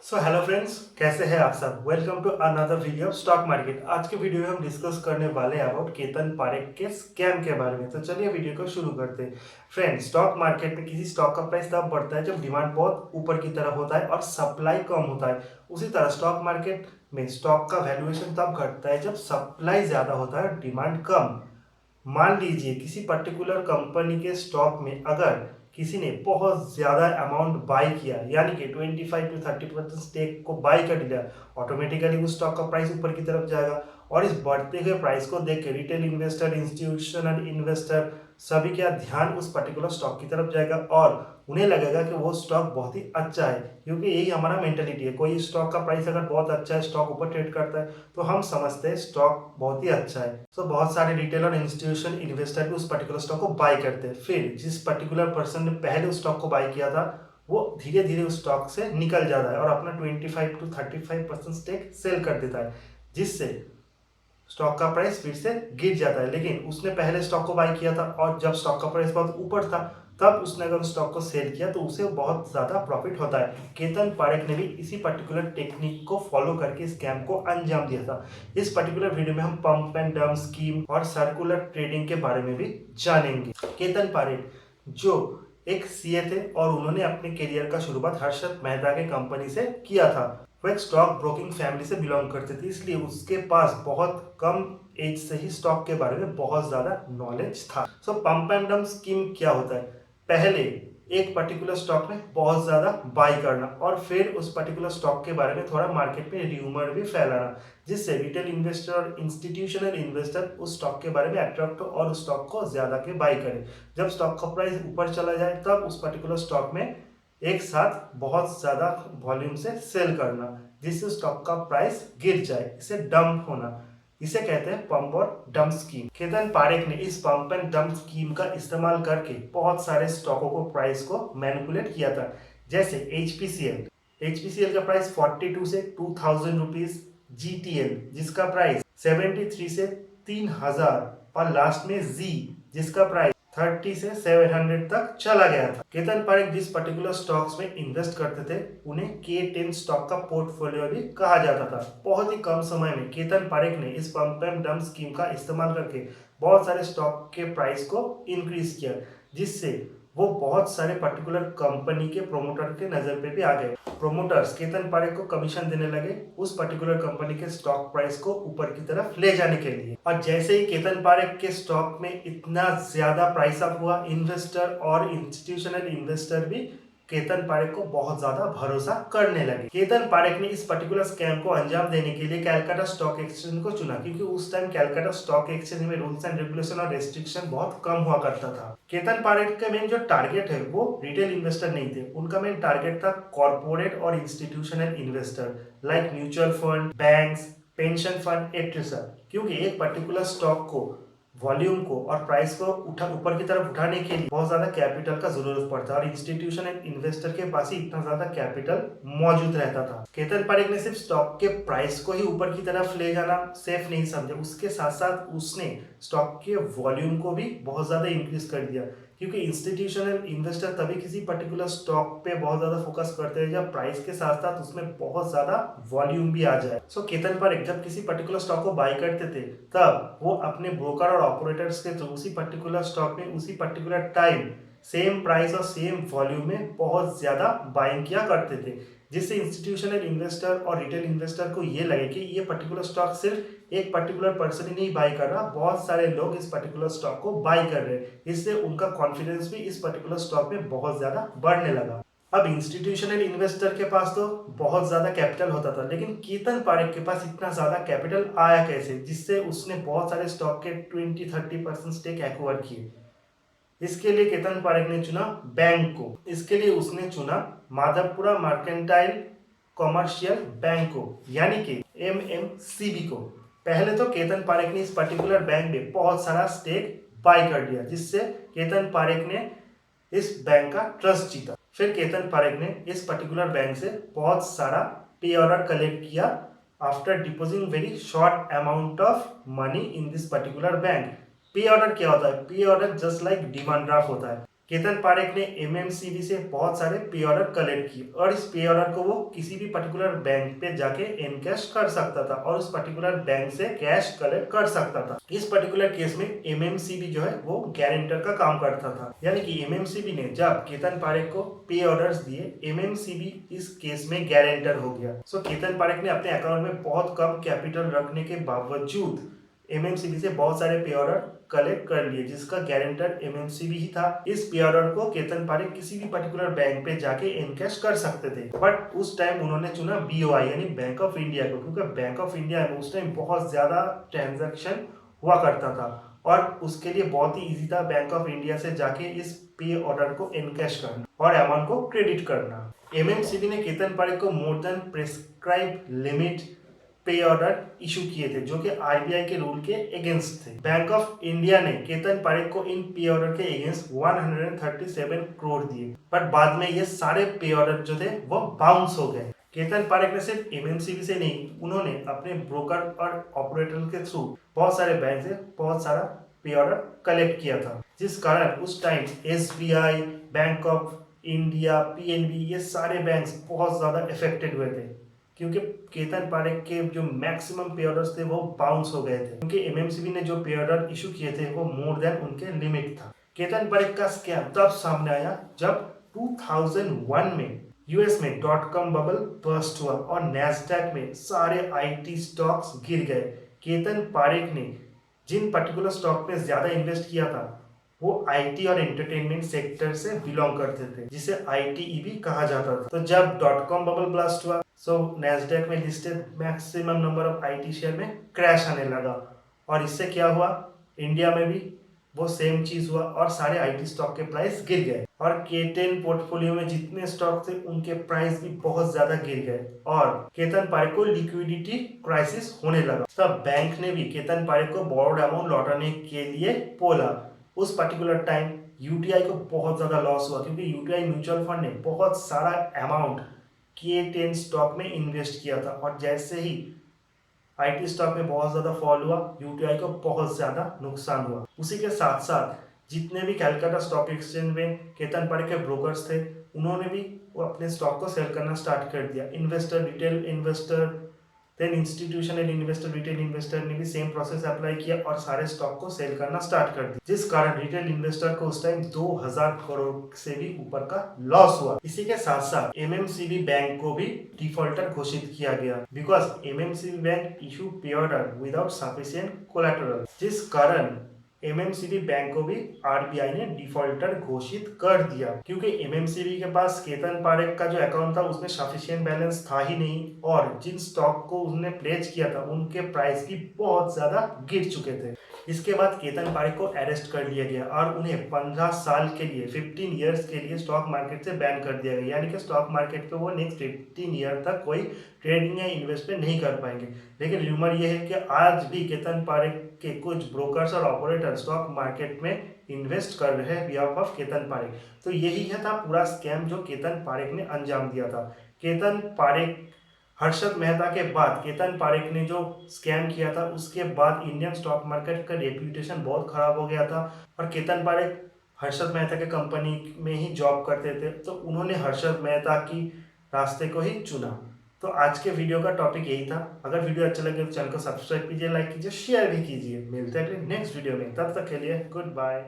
So hello friends, कैसे हैं आप सब। Welcome to another video of stock market. आज के वीडियो में हम डिस्कस करने वाले हैं अबाउट केतन पारेख के स्कैम के बारे में। तो चलिए वीडियो को शुरू करते हैं। फ्रेंड्स, स्टॉक मार्केट में किसी स्टॉक का प्राइस तब बढ़ता है जब डिमांड बहुत ऊपर की तरफ होता है और सप्लाई कम होता है। उसी तरह स्टॉक मार्केट में स्टॉक का वैल्यूएशन तब घटता है जब सप्लाई ज्यादा होता है और डिमांड कम। मान लीजिए किसी पर्टिकुलर कंपनी के स्टॉक में अगर किसी ने बहुत ज्यादा अमाउंट बाई किया, यानी कि 25 to 30% स्टेक को बाई कर लिया, ऑटोमेटिकली उस स्टॉक का प्राइस ऊपर की तरफ जाएगा। और इस बढ़ते हुए प्राइस को देख के रिटेल इन्वेस्टर, इंस्टीट्यूशनल इन्वेस्टर सभी का ध्यान उस पर्टिकुलर स्टॉक की तरफ जाएगा और उन्हें लगेगा कि वो स्टॉक बहुत ही अच्छा है, क्योंकि यही हमारा मेंटेलिटी है। कोई स्टॉक का प्राइस अगर बहुत अच्छा है, स्टॉक ऊपर ट्रेड करता है, तो हम समझते हैं स्टॉक बहुत ही अच्छा है। तो बहुत सारे रिटेल और इंस्टीट्यूशन इन्वेस्टर भी उस पर्टिकुलर स्टॉक को बाय करते हैं। फिर जिस पर्टिकुलर पर्सन ने पहले उस स्टॉक को बाय किया था, वो धीरे धीरे उस स्टॉक से निकल जाता है और अपना 25 to 35% स्टेक सेल कर देता है, जिससे स्टॉक का प्राइस फिर से गिर जाता है। लेकिन उसने पहले स्टॉक को बाय किया था और जब स्टॉक का प्राइस बहुत ऊपर था, तब उसने अगर उस स्टॉक को सेल किया तो उसे बहुत ज्यादा प्रॉफिट होता है। केतन पारेख ने भी इसी पर्टिकुलर टेक्निक को फॉलो करके स्कैम को अंजाम दिया था। इस पर्टिकुलर वीडियो में हम पंप एंड डंप स्कीम और सर्कुलर ट्रेडिंग के बारे में भी जानेंगे। केतन पारेख जो एक सीए थे और उन्होंने अपने करियर का शुरुआत हर्षद मेहता के कंपनी से किया था। वो एक स्टॉक ब्रोकिंग फैमिली से बिलोंग करते थे, इसलिए उसके पास बहुत कम एज से ही स्टॉक के बारे में बहुत ज्यादा नॉलेज था। सो पंप एंड डंप स्कीम क्या होता है? पहले एक पर्टिकुलर स्टॉक में बहुत ज्यादा बाई करना और फिर उस पर्टिकुलर स्टॉक के बारे में थोड़ा मार्केट में र्यूमर भी फैलाना, जिससे रिटेल इन्वेस्टर और इंस्टीट्यूशनल इन्वेस्टर उस स्टॉक के बारे में अट्रैक्ट हो और उस स्टॉक को ज्यादा के बाई करें। जब स्टॉक का प्राइस ऊपर चला जाए, तब उस पर्टिकुलर स्टॉक में एक साथ बहुत ज्यादा वॉल्यूम से सेल करना, जिससे स्टॉक का प्राइस गिर जाए, इसे डंप होना। इसे कहते हैं पंप और डंप स्कीम। केतन पारेख ने इस पंप एंड डंप स्कीम का इस्तेमाल करके बहुत सारे स्टॉकों को प्राइस को मैनिपुलेट किया था। जैसे एचपीसीएल का प्राइस 42 से 2000 रुपीज, जीटीएल जिसका प्राइस 73 से 3000 और लास्ट में जी जिसका प्राइस 30 से 700 तक चला गया था। केतन पारेख जिस पर्टिकुलर स्टॉक्स में इन्वेस्ट करते थे, उन्हें K10 स्टॉक का पोर्टफोलियो भी कहा जाता था। बहुत ही कम समय में केतन पारेख ने इस पंप एंड डंप स्कीम का इस्तेमाल करके बहुत सारे स्टॉक के प्राइस को इंक्रीज किया, जिससे वो बहुत सारे पर्टिकुलर कंपनी के प्रोमोटर के नजर पे भी आ गए। प्रोमोटर्स केतन पारेख को कमीशन देने लगे उस पर्टिकुलर कंपनी के स्टॉक प्राइस को ऊपर की तरफ ले जाने के लिए। और जैसे ही केतन पारेख के स्टॉक में इतना ज्यादा प्राइस अप हुआ, इन्वेस्टर और इंस्टीट्यूशनल इन्वेस्टर भी केतन पारेख को बहुत ज्यादा भरोसा करने लगे। केतन पारेख ने इस पर्टिकुलर स्कैम को अंजाम देने के लिए कैलकाटा स्टॉक एक्सचेंज को चुना, क्योंकि उस टाइम कैलकाटा स्टॉक एक्सचेंज में रूल्स एंड रेगुलेशन और रेस्ट्रिक्शन बहुत कम हुआ करता था। केतन पारेख का मेन जो टारगेट है वो रिटेल इन्वेस्टर नहीं थे, उनका मेन टारगेट था कॉर्पोरेट और institutional investor like mutual fund, banks, pension fund etcetera. क्योंकि एक पर्टिकुलर स्टॉक को, वॉल्यूम को और प्राइस को ऊपर की तरफ उठाने के लिए बहुत ज्यादा कैपिटल का जरूरत पड़ता है और इंस्टीट्यूशनल इन्वेस्टर के पास ही इतना ज्यादा कैपिटल मौजूद रहता था। केतन पारेख ने सिर्फ स्टॉक के प्राइस को ही ऊपर की तरफ ले जाना सेफ नहीं समझा, उसके साथ साथ उसने स्टॉक के वॉल्यूम को भी बहुत ज्यादा इंक्रीज कर दिया, क्योंकि इंस्टीट्यूशनल इन्वेस्टर तभी किसी पर्टिकुलर स्टॉक पे बहुत ज्यादा फोकस करते हैं जब प्राइस के साथ साथ उसमें बहुत ज्यादा वॉल्यूम भी आ जाए। सो केतन पारेख जब किसी पर्टिकुलर स्टॉक को बाय करते थे, तब वो अपने ब्रोकर और ऑपरेटर्स के थ्रू उसी पर्टिकुलर स्टॉक में उसी पर्टिकुलर टाइम सेम प्राइस और सेम वॉल्यूम में बहुत ज्यादा बाइंग किया करते थे, जिससे इंस्टीट्यूशनल इन्वेस्टर और रिटेल इन्वेस्टर को ये लगे कि ये पर्टिकुलर स्टॉक सिर्फ एक पर्टिकुलर पर्सन ही नहीं बाय कर रहा, बहुत सारे लोग इस पर्टिकुलर स्टॉक को बाय कर रहे हैं। इससे उनका कॉन्फिडेंस भी इस पर्टिकुलर स्टॉक में बहुत ज्यादा बढ़ने लगा। अब इंस्टीट्यूशनल इन्वेस्टर के पास तो बहुत ज्यादा कैपिटल होता था, लेकिन केतन पारेख के पास इतना ज्यादा कैपिटल आया कैसे, जिससे उसने बहुत सारे स्टॉक के 20-30% स्टेक एक्वायर किए। इसके लिए केतन पारेख ने चुना बैंक को। इसके लिए उसने चुना माधवपुरा मर्केंटाइल कॉमर्शियल बैंक को, यानी कि एमएमसीबी को। पहले तो केतन पारेख ने इस पर्टिकुलर बैंक में बहुत सारा स्टेक बाय कर लिया, जिससे केतन पारेख ने इस बैंक का ट्रस्ट जीता। फिर केतन पारेख ने इस पर्टिकुलर बैंक से बहुत सारा पे ऑर्डर कलेक्ट किया after depositing very short amount of money in this particular bank. पे ऑर्डर क्या होता है? पे order just like demand draft होता है। केतन पारेख ने एमएमसीबी से बहुत सारे पे ऑर्डर कलेक्ट किए और इस पे ऑर्डर को वो किसी भी पर्टिकुलर बैंक पे जाके एनकैश कर सकता था और उस पर्टिकुलर बैंक से कैश कलेक्ट कर सकता था। इस पर्टिकुलर केस में एमएमसीबी जो है वो गारंटर का काम करता था, यानी कि एमएमसीबी ने जब केतन पारेख को पे ऑर्डर्स दिए, एमएमसीबी इस केस में गारंटर हो गया। सो केतन पारेख ने अपने अकाउंट में बहुत कम कैपिटल रखने के बावजूद एमएमसीबी से बहुत सारे पे ऑर्डर कलेक्ट कर लिए, जिसका गारंटर एमएमसीबी ही था। इस पे ऑर्डर को केतन पारेख किसी भी पर्टिकुलर बैंक पे जाके एनकैश कर सकते थे, बट उस टाइम उन्होंने चुना बीओआई यानी बैंक ऑफ इंडिया को, क्योंकि बैंक ऑफ इंडिया में उस टाइम बहुत ज्यादा ट्रांजैक्शन हुआ करता था और उसके लिए बहुत ही इजी था बैंक ऑफ इंडिया से जाके इस पे ऑर्डर को एनकैश करना और अमाउंट को क्रेडिट करना। एमएमसीबी ने केतन पारेख को मोर देन प्रेस्क्राइब लिमिट पे ऑर्डर इशू किए थे, जो कि आरबीआई के रूल के अगेंस्ट थे। बैंक ऑफ इंडिया ने केतन पारेख को इन पे ऑर्डर के अगेंस्ट 137 करोड़ दिए, पर बाद में ये सारे पे ऑर्डर जो थे वो बाउंस हो गए। केतन पारेख ने सिर्फ एमएमसीबी से नहीं, उन्होंने अपने ब्रोकर और ऑपरेटर के थ्रू बहुत सारे बैंक से बहुत सारा पे ऑर्डर कलेक्ट किया था, जिस कारण उस time SBI, bank of India, PNB, ये सारे बैंक्स बहुत ज्यादा इफेक्टेड हुए थे, क्योंकि केतन पारेख के जो मैक्सिमम पे ऑर्डर्स थे वो बाउंस हो गए थे, क्योंकि एमएमसीबी ने जो पे ऑर्डर इशू किए थे वो मोर देन उनके लिमिट था। केतन पारेख का स्कैम तब सामने आया जब 2001 में यूएस में .com बबल बर्स्ट हुआ और नैस्डैक में सारे आईटी स्टॉक्स गिर गए। केतन पारेख ने जिन पर्टिकुलर स्टॉक में ज्यादा इन्वेस्ट किया था वो आईटी और एंटरटेनमेंट सेक्टर से बिलोंग करते थे, जिसे आईटीई भी कहा जाता था। तो जब .com बबल ब्लास्ट हुआ, सो नैस्डैक में listed maximum number of IT share में क्रैश आने लगा और इससे क्या हुआ, इंडिया में भी वो सेम चीज हुआ और सारे आईटी स्टॉक के प्राइस गिर गए और K10 पोर्टफोलियो में जितने स्टॉक थे उनके प्राइस भी बहुत ज्यादा गिर गए और केतन पारेख को लिक्विडिटी क्राइसिस होने लगा। तब बैंक ने भी केतन पारेख को बोरोड अमाउंट लौटाने के लिए बोला। उस पर्टिकुलर टाइम यूटीआई को बहुत ज्यादा लॉस हुआ, क्योंकि यूटीआई म्यूचुअल फंड ने बहुत सारा अमाउंट K10 स्टॉक में इन्वेस्ट किया था और जैसे ही आईटी स्टॉक में बहुत ज्यादा फॉल हुआ, यूटीआई को बहुत ज्यादा नुकसान हुआ। उसी के साथ साथ जितने भी कैलकाटा स्टॉक एक्सचेंज में केतन पारेख के ब्रोकर्स थे, उन्होंने भी वो अपने स्टॉक को सेल करना स्टार्ट कर दिया। Investor, retail investor, then institutional investor, retail investor ने भी सेम प्रोसेस अप्लाई किया और सारे स्टॉक को सेल करना स्टार्ट कर दिया, जिस कारण रिटेल इन्वेस्टर को उस टाइम 2000 करोड़ से भी ऊपर का लॉस हुआ। इसी के साथ साथ एमएमसीबी बैंक को भी डिफॉल्टर घोषित किया गया, बिकॉज एमएमसीबी बैंक इशू पे ऑर्डर विदाउट सफिशिएंट कोलैटरल, जिस कारण एमएमसीबी बैंक को भी आरबीआई ने डिफॉल्टर घोषित कर दिया, क्योंकि एमएमसीबी के पास केतन पारेख का जो अकाउंट था उसमें सफिशिएंट बैलेंस था ही नहीं और जिन स्टॉक को उसने प्लेज किया था उनके प्राइस भी बहुत ज्यादा गिर चुके थे। इसके बाद केतन पारेख को अरेस्ट कर लिया गया और उन्हें 15 साल के लिए 15 इयर्स के लिए स्टॉक मार्केट से बैन कर दिया गया, यानी कि स्टॉक मार्केट पे वो नेक्स्ट 15 ईयर तक कोई ट्रेडिंग या इन्वेस्टमेंट नहीं कर पाएंगे। लेकिन र्यूमर ये है कि आज भी केतन पारेख के कुछ ब्रोकर्स और ऑपरेटर स्टॉक मार्केट में इन्वेस्ट कर रहे हैं बिहाफ ऑफ केतन पारेख। तो यही है था पूरा स्कैम जो केतन पारेख ने अंजाम दिया था। केतन पारेख, हर्षद मेहता के बाद केतन पारेख ने जो स्कैम किया था उसके बाद इंडियन स्टॉक मार्केट का रेप्यूटेशन बहुत खराब हो गया था और केतन पारेख हर्षद मेहता के कंपनी में ही जॉब करते थे, तो उन्होंने हर्षद मेहता की रास्ते को ही चुना। तो आज के वीडियो का टॉपिक यही था। अगर वीडियो अच्छा लगे तो चैनल को सब्सक्राइब कीजिए, लाइक कीजिए, शेयर भी कीजिए। मिलते हैं नेक्स्ट वीडियो में, तब तक के लिए गुड बाय।